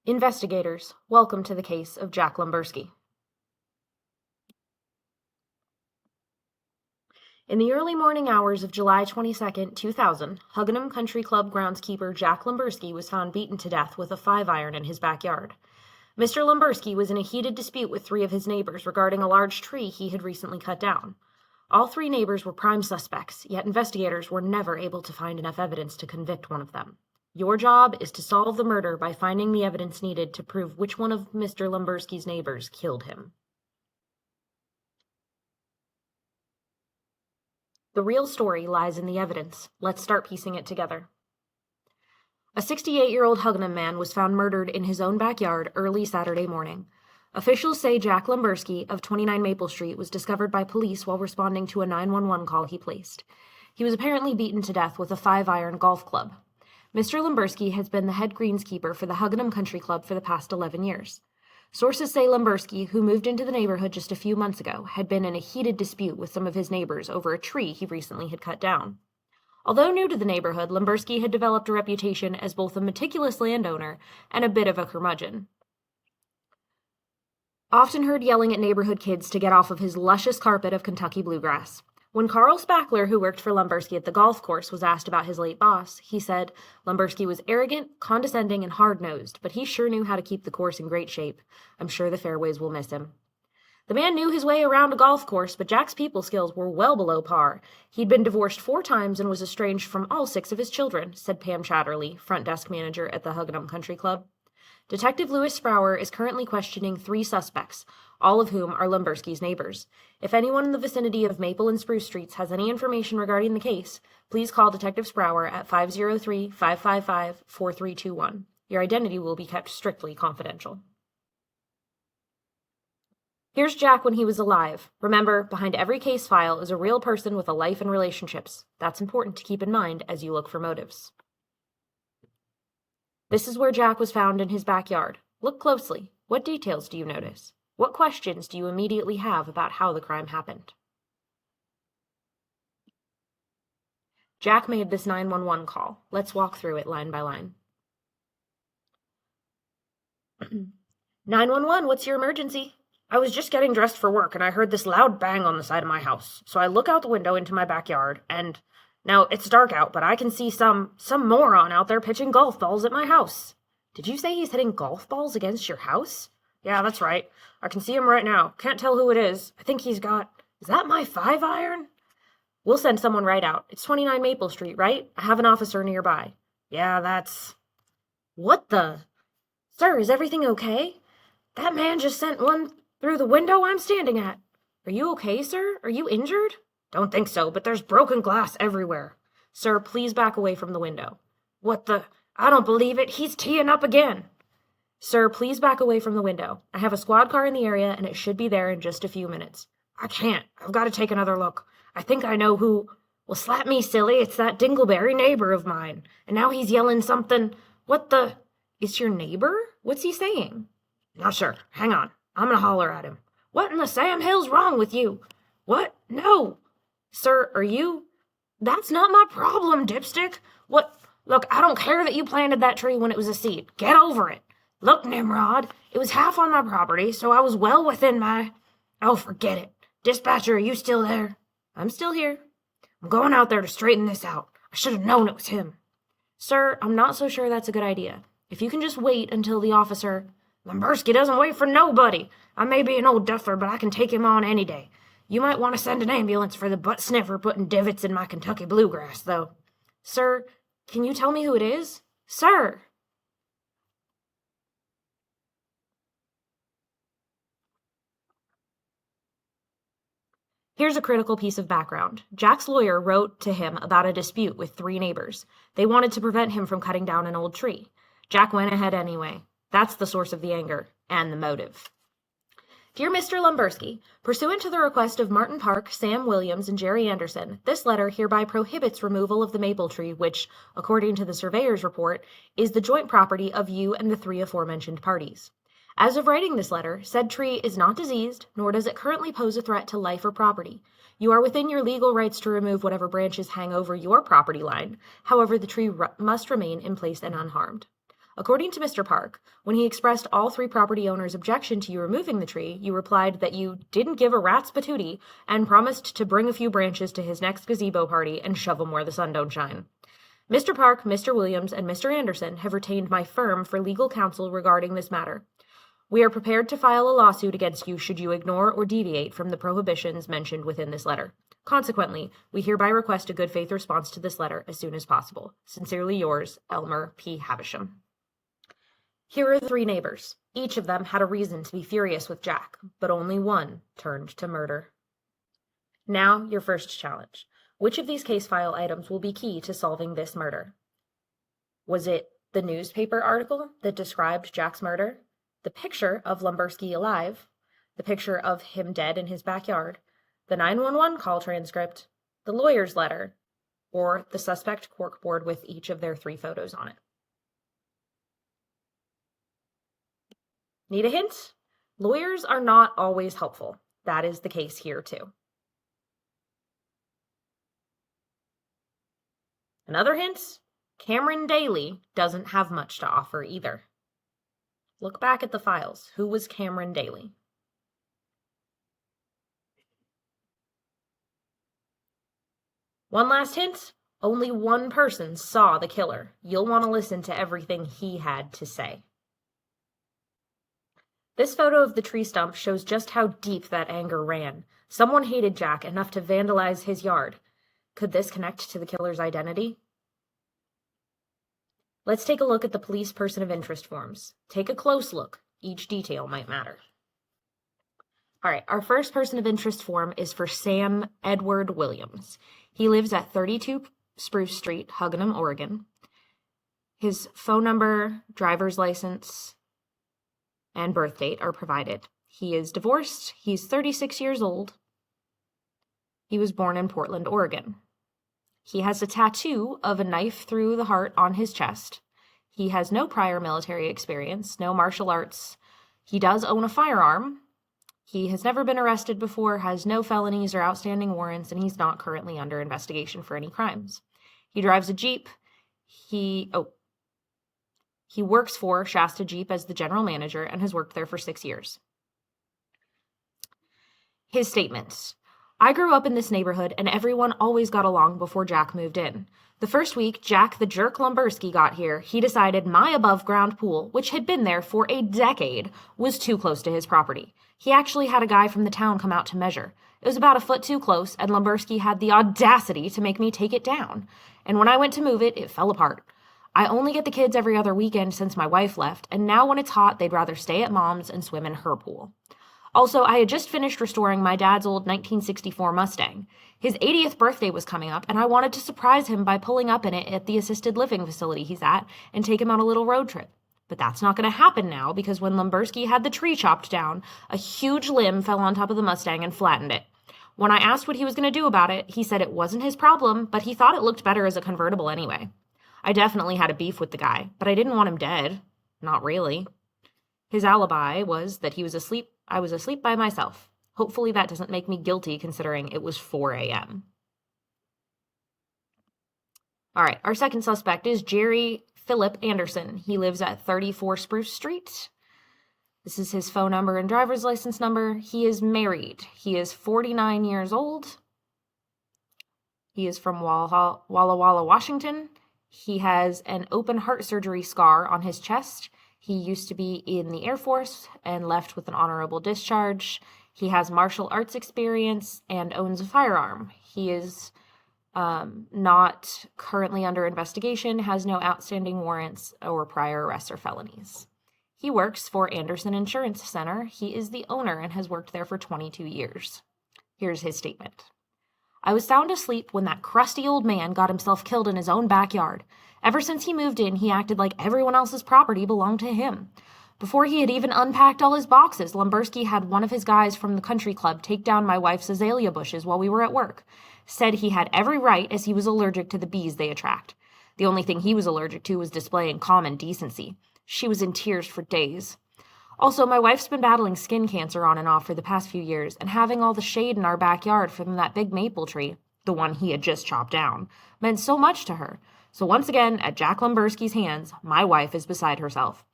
Investigators, welcome to the case of Jack Lumberski. In the early morning hours of July 22, 2000, Huggenham Country Club groundskeeper Jack Lumberski was found beaten to death with a 5-iron in his backyard. Mr. Lumberski was in a heated dispute with 3 of his neighbors regarding a large tree he had recently cut down. All 3 neighbors were prime suspects, yet investigators were never able to find enough evidence to convict one of them. Your job is to solve the murder by finding the evidence needed to prove which one of Mr. Lumberski's neighbors killed him. The real story lies in the evidence. Let's start piecing it together. A 68-year-old Huggenham man was found murdered in his own backyard early Saturday morning. Officials say Jack Lumberski of 29 Maple Street was discovered by police while responding to a 911 call he placed. He was apparently beaten to death with a 5-iron golf club. Mr. Lumberski has been the head greenskeeper for the Huggenham Country Club for the past 11 years. Sources say Lumberski, who moved into the neighborhood just a few months ago, had been in a heated dispute with some of his neighbors over a tree he recently had cut down. Although new to the neighborhood, Lumberski had developed a reputation as both a meticulous landowner and a bit of a curmudgeon. Often heard yelling at neighborhood kids to get off of his luscious carpet of Kentucky bluegrass. When Carl Spackler, who worked for Lumberski at the golf course, was asked about his late boss, he said Lumberski was arrogant, condescending, and hard-nosed, but he sure knew how to keep the course in great shape. I'm sure the fairways will miss him. The man knew his way around a golf course, but Jack's people skills were well below par. He'd been divorced 4 times and was estranged from all 6 of his children, said Pam Chatterley, front desk manager at the Huggenham Country Club. Detective Louis Sprower is currently questioning 3 suspects, all of whom are Lumberski's neighbors. If anyone in the vicinity of Maple and Spruce Streets has any information regarding the case, please call Detective Sprower at 503-555-4321. Your identity will be kept strictly confidential. Here's Jack when he was alive. Remember, behind every case file is a real person with a life and relationships. That's important to keep in mind as you look for motives. This is where Jack was found in his backyard. Look closely. What details do you notice? What questions do you immediately have about how the crime happened? Jack made this 911 call. Let's walk through it line by line. 911, what's your emergency? I was just getting dressed for work and I heard this loud bang on the side of my house. So I look out the window into my backyard and now it's dark out, but I can see some moron out there pitching golf balls at my house. Did you say he's hitting golf balls against your house? Yeah, that's right. I can see him right now. Can't tell who it is. I think he's got... Is that my 5-iron? We'll send someone right out. It's 29 Maple Street, right? I have an officer nearby. Yeah, that's... What the... Sir, is everything okay? That man just sent one through the window I'm standing at. Are you okay, sir? Are you injured? Don't think so, but there's broken glass everywhere. Sir, please back away from the window. What the... I don't believe it. He's teeing up again. Sir, please back away from the window. I have a squad car in the area, and it should be there in just a few minutes. I can't. I've got to take another look. I think I know who... Well, slap me, silly. It's that dingleberry neighbor of mine. And now he's yelling something... What the... It's your neighbor? What's he saying? Not sure. Hang on. I'm gonna holler at him. What in the Sam Hill's wrong with you? What? No. Sir, are you... That's not my problem, dipstick. What? Look, I don't care that you planted that tree when it was a seed. Get over it. Look, Nimrod, it was half on my property, so I was well within my... Oh, forget it. Dispatcher, are you still there? I'm still here. I'm going out there to straighten this out. I should have known it was him. Sir, I'm not so sure that's a good idea. If you can just wait until the officer... Lumberski doesn't wait for nobody. I may be an old duffer, but I can take him on any day. You might want to send an ambulance for the butt sniffer putting divots in my Kentucky bluegrass, though. Sir, can you tell me who it is? Sir! Here's a critical piece of background. Jack's lawyer wrote to him about a dispute with 3 neighbors. They wanted to prevent him from cutting down an old tree. Jack went ahead anyway. That's the source of the anger and the motive. Dear Mr. Lumberski, pursuant to the request of Martin Park, Sam Williams, and Jerry Anderson, this letter hereby prohibits removal of the maple tree, which, according to the surveyor's report, is the joint property of you and the 3 aforementioned parties. As of writing this letter, said tree is not diseased, nor does it currently pose a threat to life or property. You are within your legal rights to remove whatever branches hang over your property line. However, the tree must remain in place and unharmed. According to Mr. Park, when he expressed all 3 property owners' objection to you removing the tree, you replied that you didn't give a rat's patootie and promised to bring a few branches to his next gazebo party and shove 'em where the sun don't shine. Mr. Park, Mr. Williams, and Mr. Anderson have retained my firm for legal counsel regarding this matter. We are prepared to file a lawsuit against you should you ignore or deviate from the prohibitions mentioned within this letter. Consequently, we hereby request a good faith response to this letter as soon as possible. Sincerely yours, Elmer P. Havisham. Here are the 3 neighbors. Each of them had a reason to be furious with Jack, but only one turned to murder. Now, your first challenge. Which of these case file items will be key to solving this murder? Was it the newspaper article that described Jack's murder, the picture of Lumberski alive, the picture of him dead in his backyard, the 911 call transcript, the lawyer's letter, or the suspect corkboard with each of their 3 photos on it? Need a hint? Lawyers are not always helpful. That is the case here, too. Another hint? Cameron Daly doesn't have much to offer either. Look back at the files. Who was Cameron Daly? One last hint. Only one person saw the killer. You'll want to listen to everything he had to say. This photo of the tree stump shows just how deep that anger ran. Someone hated Jack enough to vandalize his yard. Could this connect to the killer's identity? Let's take a look at the police person of interest forms. Take a close look. Each detail might matter. All right, our first person of interest form is for Sam Edward Williams. He lives at 32 Spruce Street, Huggenham, Oregon. His phone number, driver's license, and birth date are provided. He is divorced. He's 36 years old. He was born in Portland, Oregon. He has a tattoo of a knife through the heart on his chest. He has no prior military experience, no martial arts. He does own a firearm. He has never been arrested before, has no felonies or outstanding warrants, and he's not currently under investigation for any crimes. He drives a Jeep. He works for Shasta Jeep as the general manager and has worked there for 6 years. His statements. I grew up in this neighborhood and everyone always got along before Jack moved in. The first week Jack the jerk Lumberski got here, he decided my above-ground pool, which had been there for a decade, was too close to his property. He actually had a guy from the town come out to measure. It was about a foot too close, and Lumberski had the audacity to make me take it down. And when I went to move it, it fell apart. I only get the kids every other weekend since my wife left, and now when it's hot, they'd rather stay at mom's and swim in her pool. Also, I had just finished restoring my dad's old 1964 Mustang. His 80th birthday was coming up, and I wanted to surprise him by pulling up in it at the assisted living facility he's at and take him on a little road trip. But that's not going to happen now because when Lumberski had the tree chopped down, a huge limb fell on top of the Mustang and flattened it. When I asked what he was going to do about it, he said it wasn't his problem, but he thought it looked better as a convertible anyway. I definitely had a beef with the guy, but I didn't want him dead. Not really. His alibi was that he was asleep. I was asleep by myself. Hopefully that doesn't make me guilty considering it was 4 a.m. All right, our second suspect is Jerry Philip Anderson. He lives at 34 Spruce Street. This is his phone number and driver's license number. He is married. He is 49 years old. He is from Walla Walla, Washington. He has an open heart surgery scar on his chest. He used to be in the Air Force and left with an honorable discharge. He has martial arts experience and owns a firearm. He is not currently under investigation, has no outstanding warrants or prior arrests or felonies. He works for Anderson Insurance Center. He is the owner and has worked there for 22 years. Here's his statement. I was sound asleep when that crusty old man got himself killed in his own backyard. Ever since he moved in, he acted like everyone else's property belonged to him. Before he had even unpacked all his boxes, Lumberski had one of his guys from the country club take down my wife's azalea bushes while we were at work. Said he had every right as he was allergic to the bees they attract. The only thing he was allergic to was displaying common decency. She was in tears for days. Also, my wife's been battling skin cancer on and off for the past few years, and having all the shade in our backyard from that big maple tree, the one he had just chopped down, meant so much to her. So once again, at Jack Lumberski's hands, my wife is beside herself.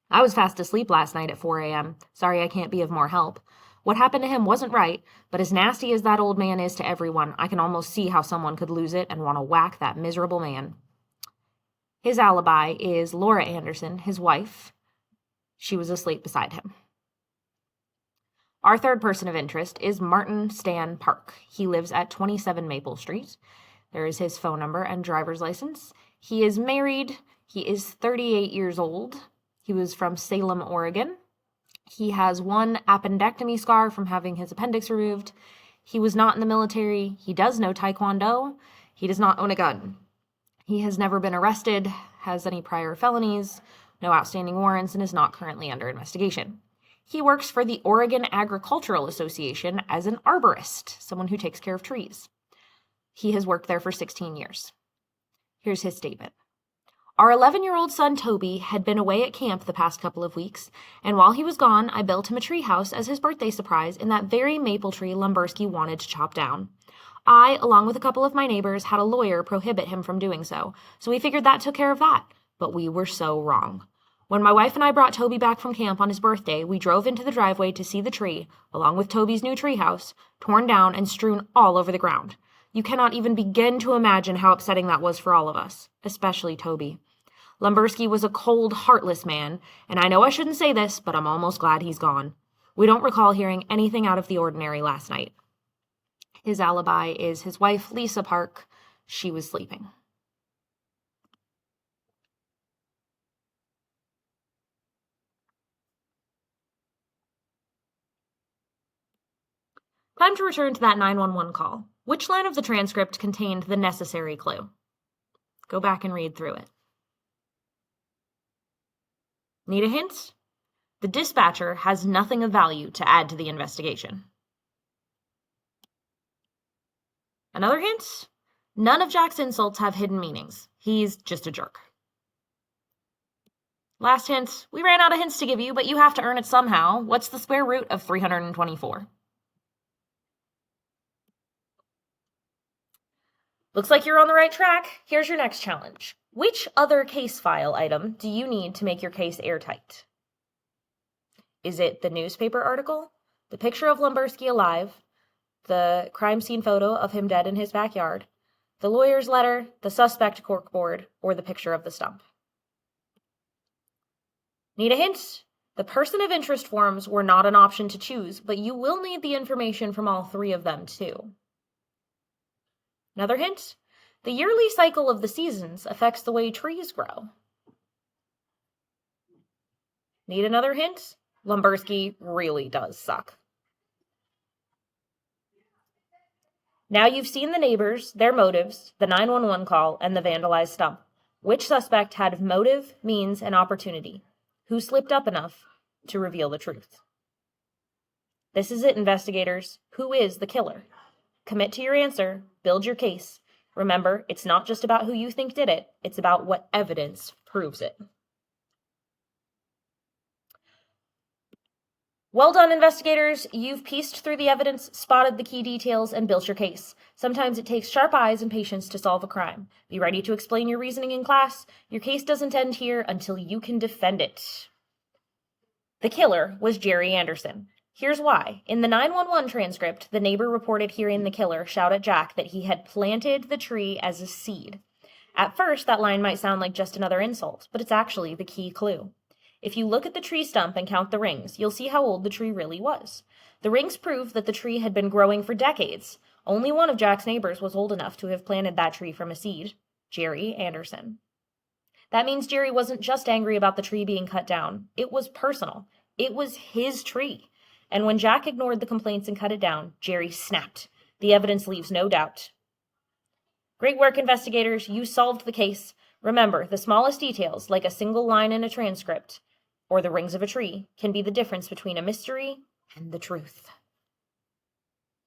I was fast asleep last night at 4 a.m. Sorry I can't be of more help. What happened to him wasn't right, but as nasty as that old man is to everyone, I can almost see how someone could lose it and want to whack that miserable man. His alibi is Laura Anderson, his wife. She was asleep beside him. Our third person of interest is Martin Stan Park. He lives at 27 Maple Street. There is his phone number and driver's license. He is married. He is 38 years old. He was from Salem, Oregon. He has one appendectomy scar from having his appendix removed. He was not in the military. He does know Taekwondo. He does not own a gun. He has never been arrested, has any prior felonies, no outstanding warrants, and is not currently under investigation. He works for the Oregon Agricultural Association as an arborist, someone who takes care of trees. He has worked there for 16 years. Here's his statement. Our 11-year-old son, Toby, had been away at camp the past couple of weeks, and while he was gone, I built him a treehouse as his birthday surprise in that very maple tree Lumberski wanted to chop down. I, along with a couple of my neighbors, had a lawyer prohibit him from doing so we figured that took care of that. But we were so wrong. When my wife and I brought Toby back from camp on his birthday, we drove into the driveway to see the tree, along with Toby's new treehouse, torn down and strewn all over the ground. You cannot even begin to imagine how upsetting that was for all of us, especially Toby. Lumberski was a cold, heartless man, and I know I shouldn't say this, but I'm almost glad he's gone. We don't recall hearing anything out of the ordinary last night. His alibi is his wife, Lisa Park. She was sleeping. Time to return to that 911 call. Which line of the transcript contained the necessary clue? Go back and read through it. Need a hint? The dispatcher has nothing of value to add to the investigation. Another hint? None of Jack's insults have hidden meanings. He's just a jerk. Last hint. We ran out of hints to give you, but you have to earn it somehow. What's the square root of 324? Looks like you're on the right track. Here's your next challenge. Which other case file item do you need to make your case airtight? Is it the newspaper article, the picture of Lumberski alive, the crime scene photo of him dead in his backyard, the lawyer's letter, the suspect corkboard, or the picture of the stump? Need a hint? The person of interest forms were not an option to choose, but you will need the information from all three of them too. Another hint? The yearly cycle of the seasons affects the way trees grow. Need another hint? Lumberski really does suck. Now you've seen the neighbors, their motives, the 911 call, and the vandalized stump. Which suspect had motive, means, and opportunity? Who slipped up enough to reveal the truth? This is it, investigators. Who is the killer? Commit to your answer. Build your case. Remember, it's not just about who you think did it. It's about what evidence proves it. Well done, investigators. You've pieced through the evidence, spotted the key details, and built your case. Sometimes it takes sharp eyes and patience to solve a crime. Be ready to explain your reasoning in class. Your case doesn't end here until you can defend it. The killer was Jerry Anderson. Here's why. In the 911 transcript, the neighbor reported hearing the killer shout at Jack that he had planted the tree as a seed. At first, that line might sound like just another insult, but it's actually the key clue. If you look at the tree stump and count the rings, you'll see how old the tree really was. The rings prove that the tree had been growing for decades. Only one of Jack's neighbors was old enough to have planted that tree from a seed, Jerry Anderson. That means Jerry wasn't just angry about the tree being cut down. It was personal. It was his tree. And when Jack ignored the complaints and cut it down, Jerry snapped. The evidence leaves no doubt. Great work, investigators. You solved the case. Remember, the smallest details, like a single line in a transcript or the rings of a tree, can be the difference between a mystery and the truth.